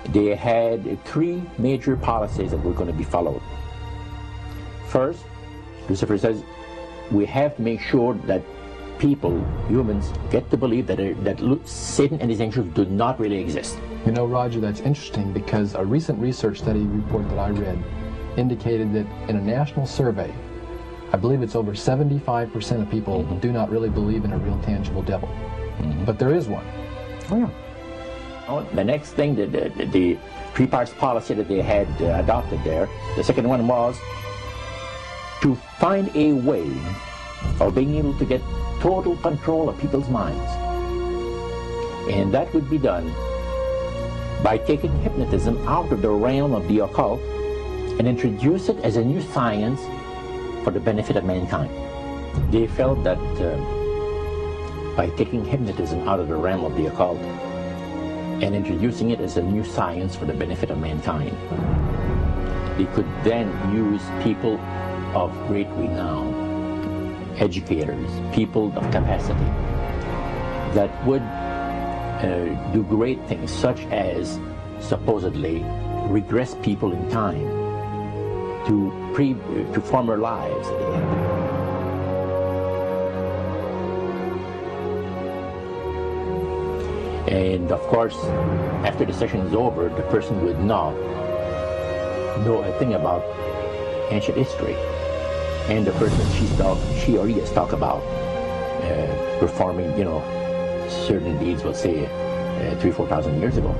they had three major policies that were going to be followed. First, Lucifer says, we have to make sure that people, humans, get to believe that Satan and his angels do not really exist. You know, Roger, that's interesting because a recent research study report that I read indicated that in a national survey, I believe it's over 75% of people do not really believe in a real tangible devil. But there is one. Oh, yeah. Oh, the next thing, the three parts policy that they had adopted there, the second one was to find a way of being able to get total control of people's minds. And that would be done by taking hypnotism out of the realm of the occult and introduce it as a new science for the benefit of mankind. They felt that by taking hypnotism out of the realm of the occult and introducing it as a new science for the benefit of mankind, they could then use people of great renown, educators, people of capacity, that would do great things, such as supposedly regress people in time to former lives that they had. And of course, after the session is over, the person would not know a thing about ancient history. And the person she or he has talked about performing, certain deeds, let's say, 3,000 or 4,000 years ago.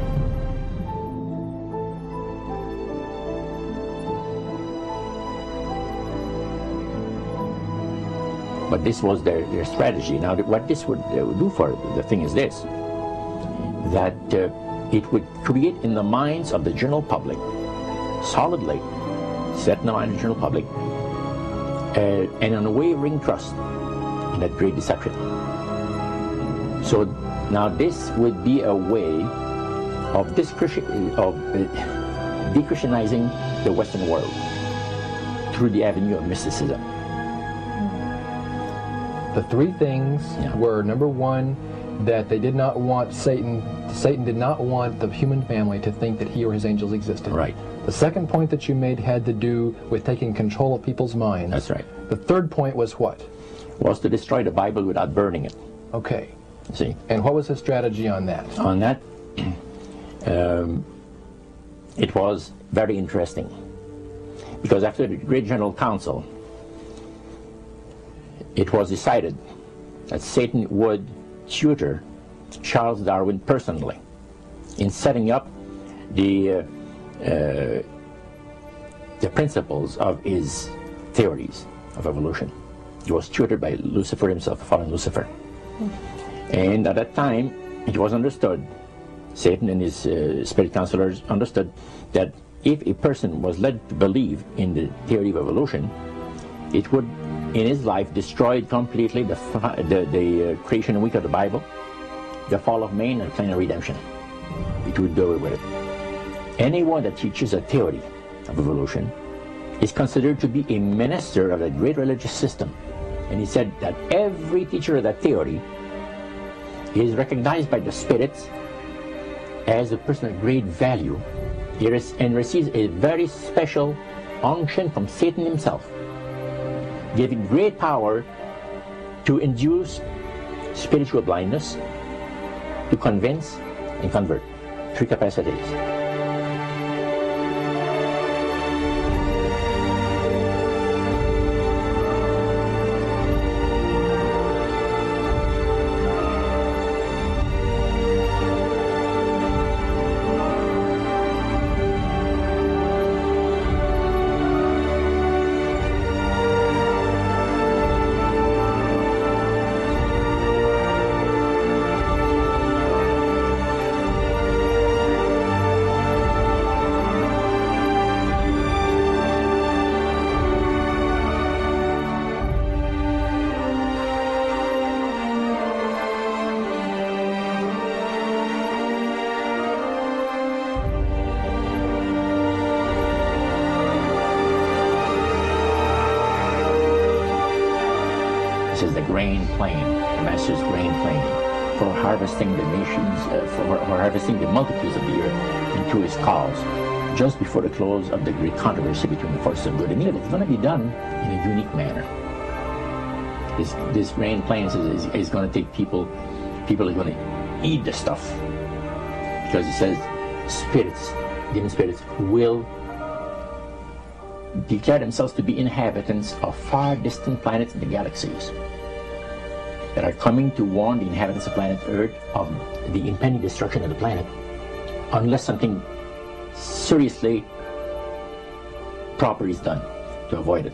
But this was their strategy. Now, what this would do for the thing is this, that it would create in the minds of the general public, solidly set in the mind of the general public, an unwavering trust in that great deception. So now this would be a way of de-Christianizing the Western world through the avenue of mysticism. The three things were, number one, that they did not want Satan did not want the human family to think that he or his angels existed. Right. The second point that you made had to do with taking control of people's minds. That's right. The third point was what? Was to destroy the Bible without burning it. Okay. See? And what was his strategy on that? On that, it was very interesting. Because after the Great General Council, it was decided that Satan would tutor Charles Darwin personally in setting up the principles of his theories of evolution. He was tutored by Lucifer himself, fallen Lucifer. And at that time, it was understood, Satan and his spirit counselors understood, that if a person was led to believe in the theory of evolution, it would, in his life, destroy completely the creation week of the Bible, the fall of man, and plan of redemption. It would do away with it. Anyone that teaches a theory of evolution is considered to be a minister of a great religious system. And he said that every teacher of that theory is recognized by the spirits as a person of great value and receives a very special unction from Satan himself, giving great power to induce spiritual blindness, to convince and convert. Three capacities. This is the grain plane, the master's grain plane. for harvesting the nations, for harvesting the multitudes of the earth into his cause, just before the close of the great controversy between the forces of good and evil. It's going to be done in a unique manner. This grand plan is going to take people are going to eat the stuff, because it says spirits, demon spirits, will declare themselves to be inhabitants of far distant planets in the galaxies that are coming to warn the inhabitants of planet Earth of the impending destruction of the planet, unless something seriously proper is done to avoid it.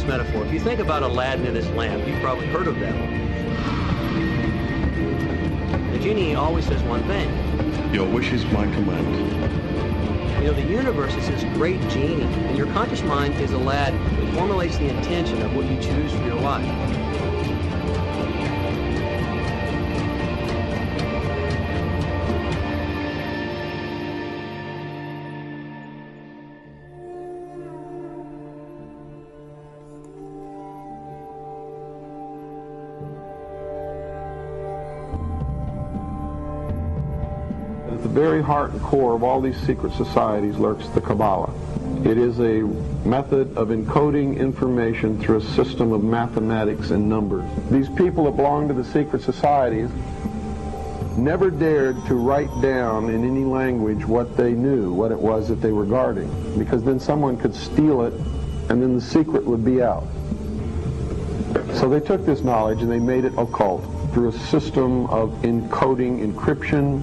Metaphor. If you think about Aladdin and his lamp, you've probably heard of that one. The genie always says one thing. Your wish is my command. You know, the universe is this great genie, and your conscious mind is Aladdin. It formulates the intention of what you choose for your life. At the very heart and core of all these secret societies lurks the Kabbalah. It is a method of encoding information through a system of mathematics and numbers. These people that belong to the secret societies never dared to write down in any language what they knew, what it was that they were guarding, because then someone could steal it and then the secret would be out. So they took this knowledge and they made it occult through a system of encoding, encryption,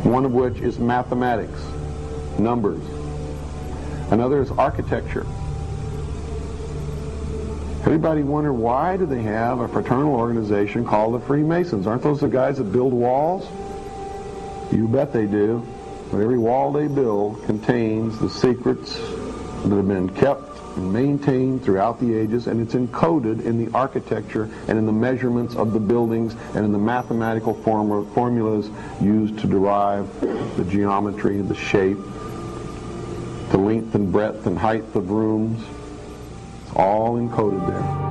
one of which is mathematics, numbers. Another is architecture. Everybody wonder, why do they have a fraternal organization called the Freemasons? Aren't those the guys that build walls? You bet they do. But every wall they build contains the secrets that have been kept and maintained throughout the ages, and it's encoded in the architecture and in the measurements of the buildings and in the mathematical formulas used to derive the geometry, the shape, the length and breadth and height of rooms. It's all encoded there.